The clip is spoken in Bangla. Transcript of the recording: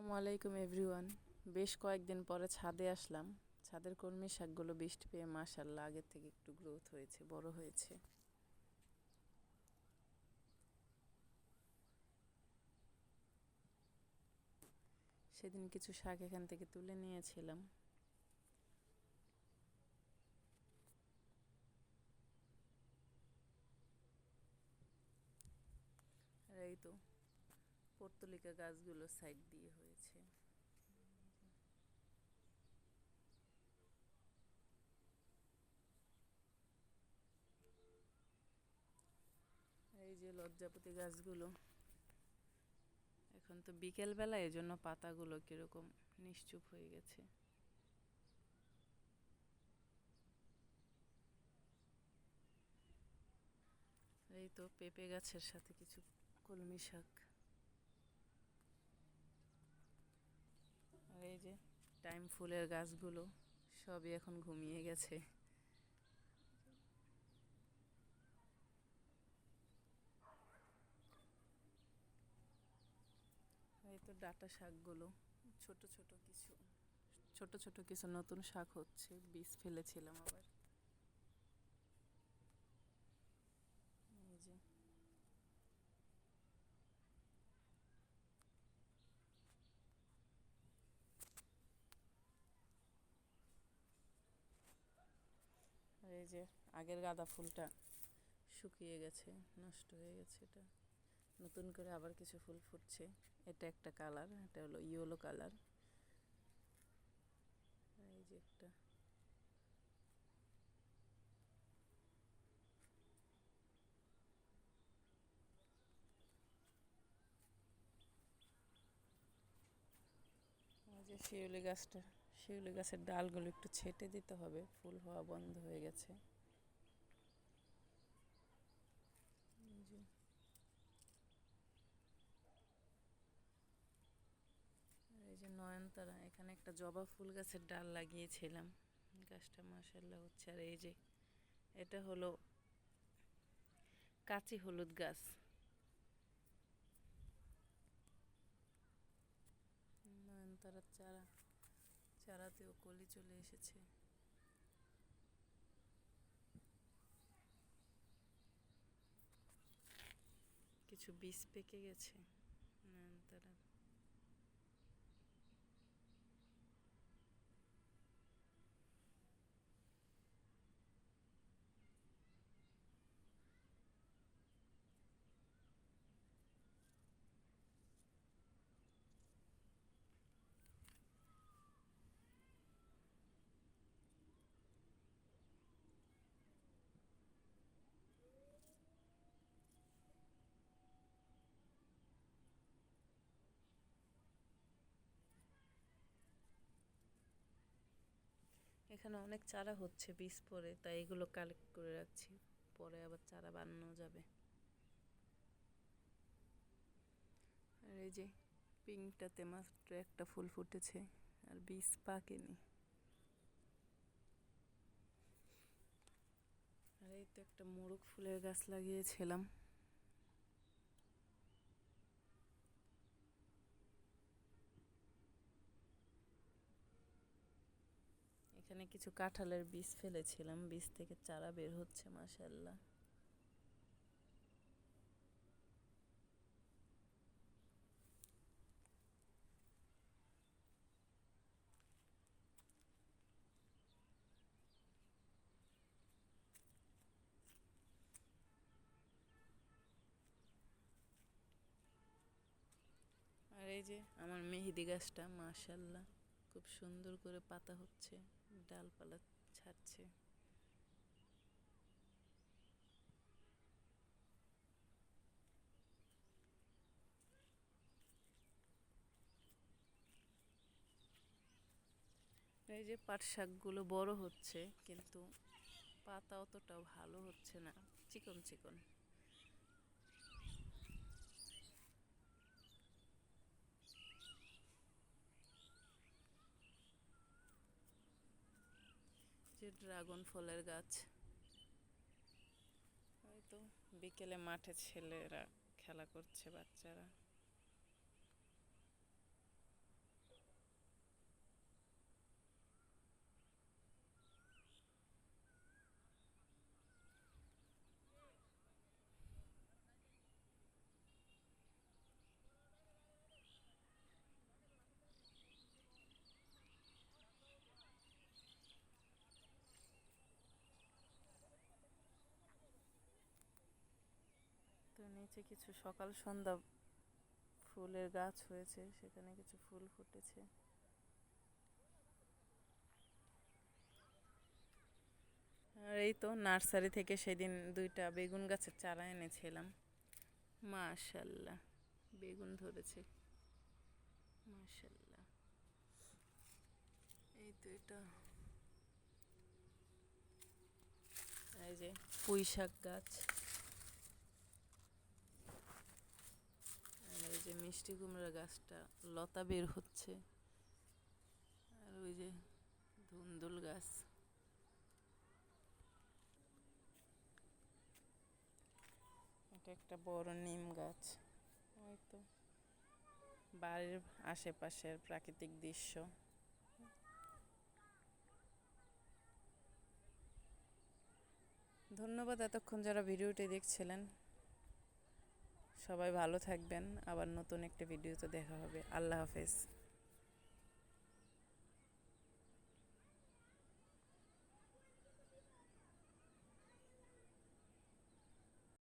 আসসালামু আলাইকুম এভরিওয়ান। বেশ কয়েকদিন পরে ছাদে আসলাম। ছাদের কলমি শাকগুলো বৃষ্টি পেয়ে মাশাআল্লাহ আগের থেকে একটু গ্রোথ হয়েছে, বড় হয়েছে। সেদিন কিছু শাক এখান থেকে তুলে নিয়েছিলাম। আর এই তো পর্তুলিকা গাছগুলো সাইড দিয়ে হয়েছে। এই যে লজ্জাপতি গাছগুলো, এখন তো বিকেলবেলা, এজন্য পাতাগুলো কিরকম নিশ্চুপ হয়ে গেছে। এই তো পেঁপে গাছের সাথে কিছু কলমি শাক। আর এই যে টাইম ফুলের গাছগুলো সবই এখন ঘুমিয়ে গেছে। এই তো ডাঁটা শাকগুলো ছোট ছোট কিছু নতুন শাক হচ্ছে, বীজ ফেলেছিলাম আবার। এই যে আর এই যে আগের গাঁদা ফুলটা শুকিয়ে গেছে, নষ্ট হয়ে গেছে। এটা নতুন করে আবার কিছু ফুল ফুটছে। এটা একটা কালার, এটা হলো ইয়েলো কালার। এই যে একটা, এই যে শিউলি গাছের ডালগুলো একটু ছেটে দিতে হবে, ফুল হওয়া বন্ধ হয়ে গেছে। এই যে এই যে নয়নতারা, এখানে একটা জবা ফুল গাছের ডাল লাগিয়েছিলাম, গাছটা মাশাআল্লাহ হচ্ছে। আর এই যে এটা হলো কাঁচি হলুদ গাছ। নয়নতারার চারাতেও কলি চলে এসেছে। কিছু বীজ পেকে গেছে নয়নতারার। এখানে অনেক চারা হচ্ছে বীজ পরে, তাই এগুলো কালেক্ট করে রাখছি, পরে আবার চারা বানানো যাবে। আর এই যে পিঙ্কটাতে মাত্র একটা ফুল ফুটেছে, আর বীজ পাকেনি। আর এই তো একটা মোরগ ফুলের গাছ লাগিয়েছিলাম। এখানে কিছু কাঁঠালের বীজ ফেলেছিলাম, বীজ থেকে চারা বের হচ্ছে মাশাআল্লাহ। আর এই যে আমার মেহেদি গাছটা মাশাআল্লাহ খুব সুন্দর করে পাতা হচ্ছে, ডালপালা ছাড়ছে। এই যে পাট শাকগুলো বড় হচ্ছে, কিন্তু পাতা অতটাও ভালো হচ্ছে না, চিকন চিকন। যে ড্রাগন ফলের গাছ, হয়তো বিকেলে মাঠে ছেলেরা খেলা করছে, বাচ্চারা। নিচে কিছু সকাল সন্ধ্যা ফুলের গাছ হয়েছে, সেখানে কিছু ফুল ফুটেছে। আর এই তো নার্সারি থেকে সেদিন 2টা বেগুন গাছের চারা এনেছিলাম। মাশাল্লাহ বেগুন ধরেছে, মাশাল্লাহ। এই তো এটা এই যে পুঁই শাক গাছ, আর এই যে মিষ্টি কুমড়া গাছটা লতা বের হচ্ছে, আর ওই যে ধুন্দুল গাছ। এটা একটা বড় নিম গাছ। ওই তো বাড়ির আশেপাশের প্রাকৃতিক দৃশ্য। ধন্যবাদ এতক্ষণ যারা ভিডিওটি দেখছিলেন। সবাই ভালো থাকবেন, আবার নতুন একটা ভিডিওতে দেখা হবে। আল্লাহ হাফেজ।